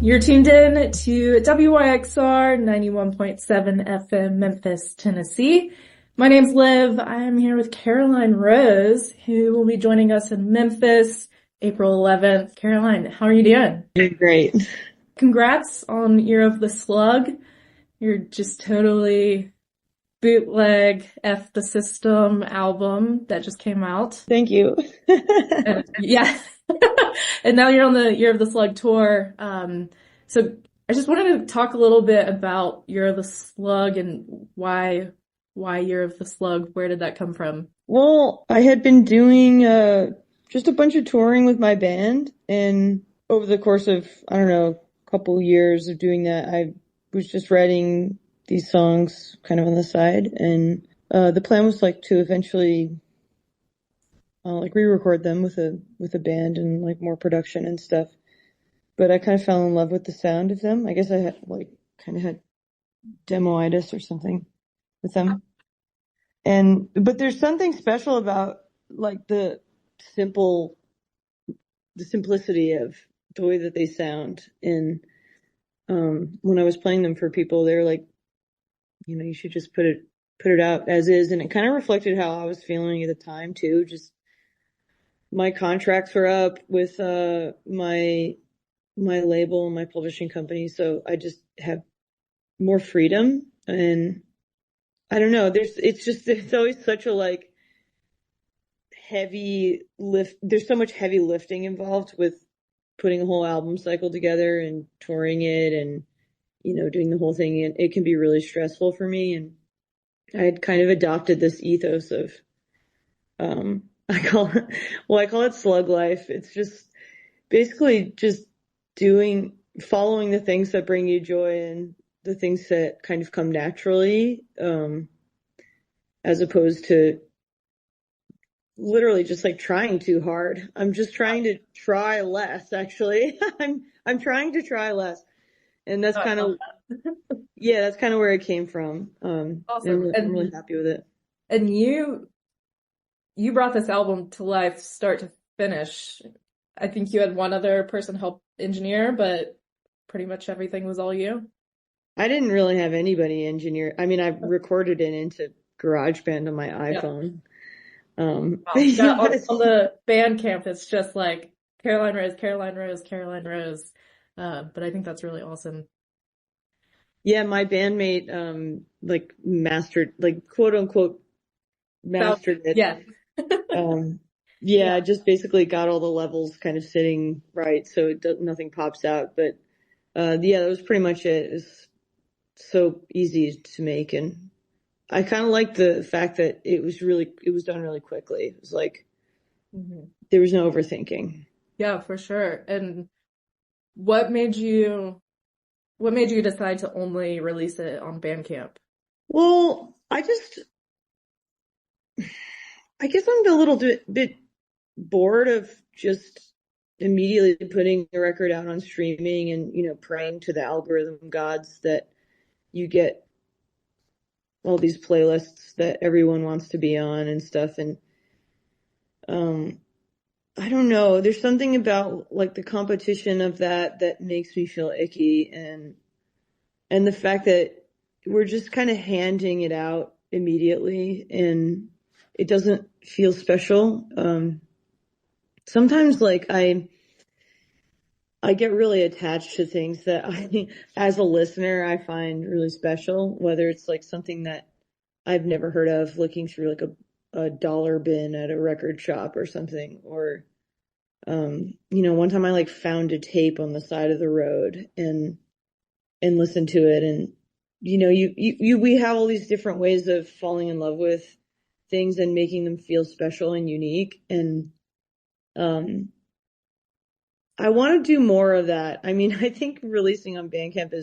You're tuned in to WYXR 91.7 FM, Memphis, Tennessee. My name's Liv. I am here with Caroline Rose, who will be joining us in Memphis, April 11th. Caroline, how are you doing? Doing great. Congrats on Year of the Slug. You're just totally bootleg F the System album that just came out. Thank you. Yeah. And now you're on the Year of the Slug tour. So I just wanted to talk a little bit about Year of the Slug and why Year of the Slug. Where did that come from? Well, I had been doing just a bunch of touring with my band, and over the course of, I don't know, a couple years of doing that, I was just writing these songs kind of on the side, and the plan was like to eventually like re-record them with a band and like more production and stuff. But I kind of fell in love with the sound of them. I guess I had like kind of had demoitis or something with them. But there's something special about like the simplicity of the way that they sound. And when I was playing them for people, they were like, you should just put it out as is. And it kind of reflected how I was feeling at the time too. Just my contracts were up with my label and my publishing company, so I just have more freedom. And I don't know, it's always such a like heavy lift. There's so much heavy lifting involved with putting a whole album cycle together and touring it and doing the whole thing, and it can be really stressful for me. And I had kind of adopted this ethos of I call it slug life. It's just basically just following the things that bring you joy and the things that kind of come naturally, as opposed to literally just like trying too hard. I'm just trying to try less, actually. I'm trying to try less. And that's kind of, that's kind of where it came from. Awesome. I'm really happy with it. And you brought this album to life start to finish. I think you had one other person help engineer, but pretty much everything was all you. I didn't really have anybody engineer. I mean, I recorded it into GarageBand on my iPhone. Yeah. On the Bandcamp, it's just like Caroline Rose, Caroline Rose, Caroline Rose. But I think that's really awesome. Yeah, my bandmate, like mastered, like quote unquote, mastered it. Yeah. Yeah, just basically got all the levels kind of sitting right, so nothing pops out. But that was pretty much it. It's so easy to make, and I kind of like the fact that it was done really quickly. It was like there was no overthinking. Yeah, for sure. And what made you decide to only release it on Bandcamp? Well, I guess I'm a little bit bored of just immediately putting the record out on streaming and, praying to the algorithm gods that you get all these playlists that everyone wants to be on and stuff. And, I don't know, there's something about like the competition of that makes me feel icky, and the fact that we're just kind of handing it out immediately and it doesn't feel special. Sometimes like I get really attached to things that as a listener, I find really special, whether it's like something that I've never heard of, looking through like a dollar bin at a record shop or something, or, one time I like found a tape on the side of the road and listened to it. And, we have all these different ways of falling in love with things and making them feel special and unique. And, I want to do more of that. I mean, I think releasing on Bandcamp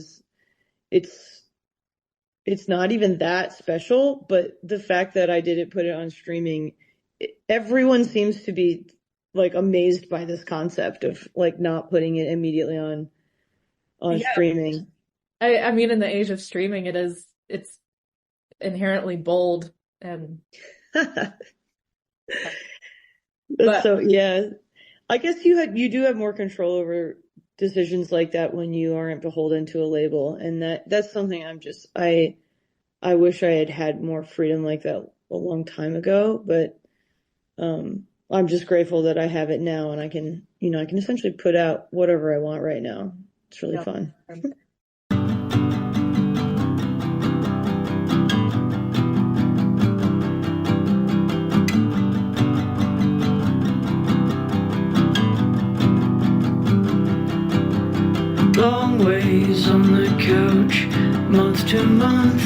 it's not even that special, but the fact that I didn't put it on streaming, everyone seems to be like amazed by this concept of like not putting it immediately on streaming. I mean, in the age of streaming, it's inherently bold and So yeah. I guess you do have more control over decisions like that when you aren't beholden to a label. And that's something I wish I had more freedom like that a long time ago, but I'm just grateful that I have it now, and I can essentially put out whatever I want right now. It's really fun. Long ways on the couch, month to month,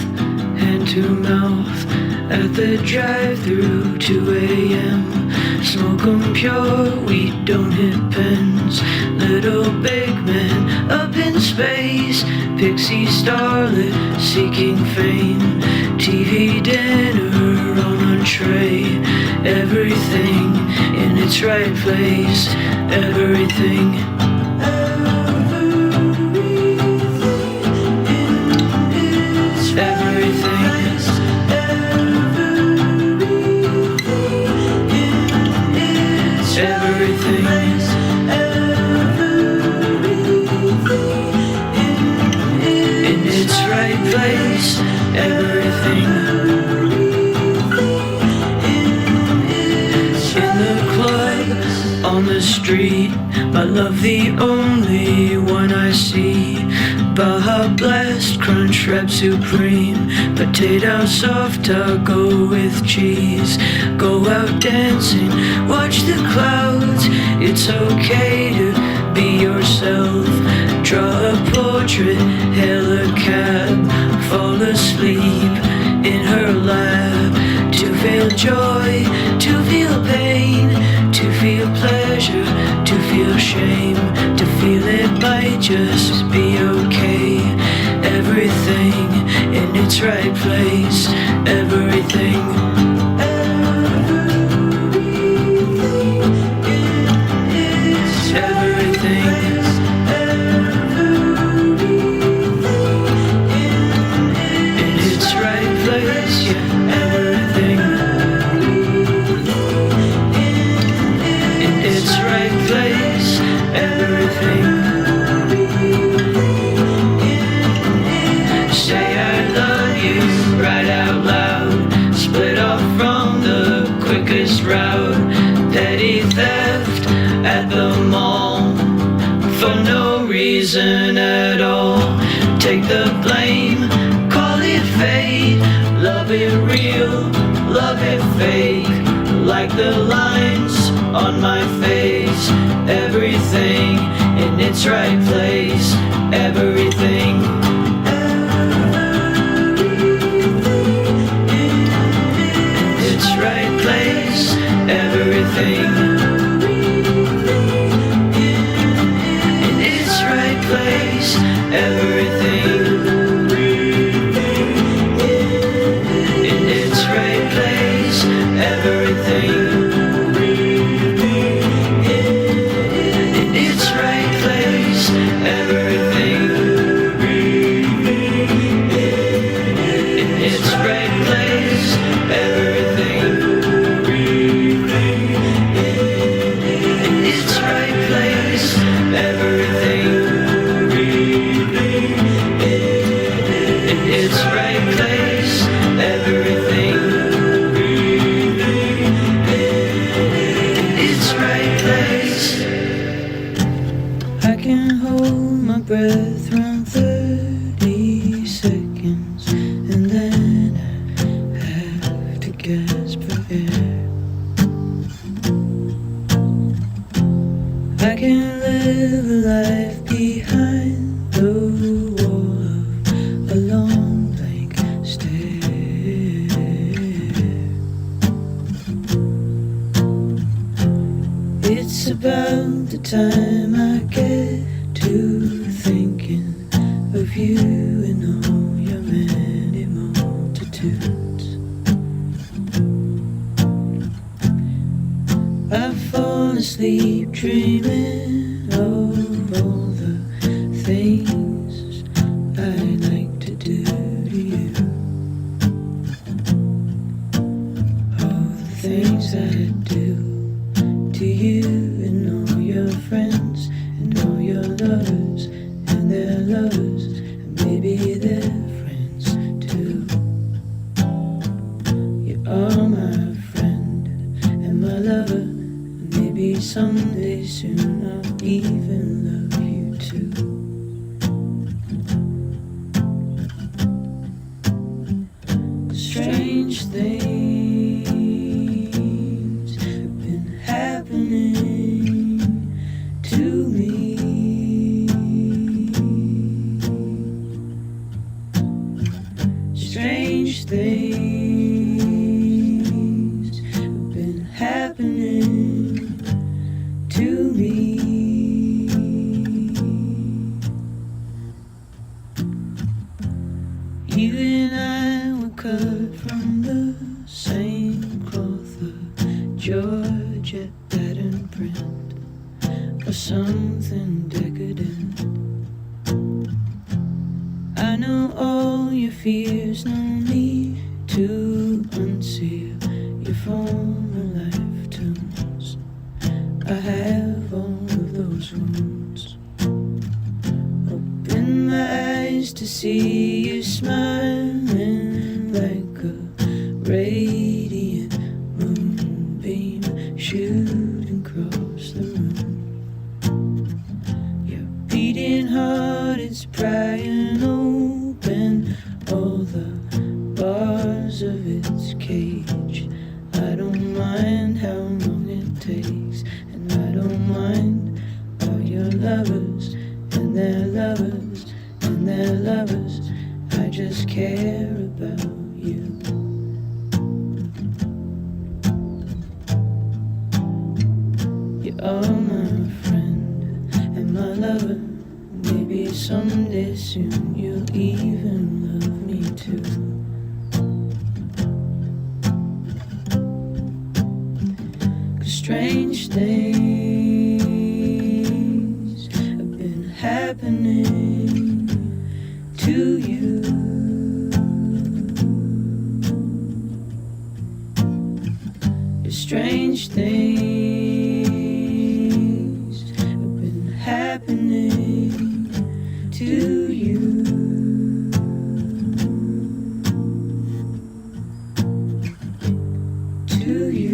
hand to mouth, at the drive-thru, 2 a.m. Smoke 'em pure, we don't hit pens. Little big man up in space, pixie starlet seeking fame. TV dinner on a tray, everything in its right place, everything. Street, my love the only one I see. Baja Blast, Crunch Wrap Supreme, potato soft taco with cheese. Go out dancing, watch the clouds. It's okay to be yourself. Draw a portrait, hail a cab, fall asleep in her lap. To feel joy, to feel pain, to feel pleasure, to feel shame, to feel it might just be okay. Everything in its right place, everything. At all, take the blame, call it fate, love it real, love it fake, like the lines on my face, everything in its right place, everything. Its right place, everything. Place, everything in its right place, everything in its right place, everything in its right place, everything in its right place, everything. Its right place, everything. Its right place. I can hold my breath around 30 seconds, and then I have to gasp for air. I can live a life behind the wall of a long blank stare. It's about the time I get to thinking of you and all your many multitudes. I fall asleep dreaming of all the things I like to do to you. All the things I do to you and all your friends and all your love. lovers, and maybe they're friends too. You are my friend and my lover, and maybe someday soon I'll even love you too. Strange things have been happening to me. Strange things have been happening to me. You and I were cut from the same cloth, a Georgette pattern print, or something decadent. I know all your fears, no need to unseal your former lifetimes. I have all of those wounds. Open my eyes to see you smiling like a radiant moonbeam shooting across the room. Your beating heart is prying open all the bars of its cage. I don't mind how long it takes, and I don't mind all your lovers and their lovers and their lovers. I just care about you. You are my friend and my lover. Maybe someday soon you'll even love me too. 'Cause strange things have been happening to you. Strange things have been happening to you. To you.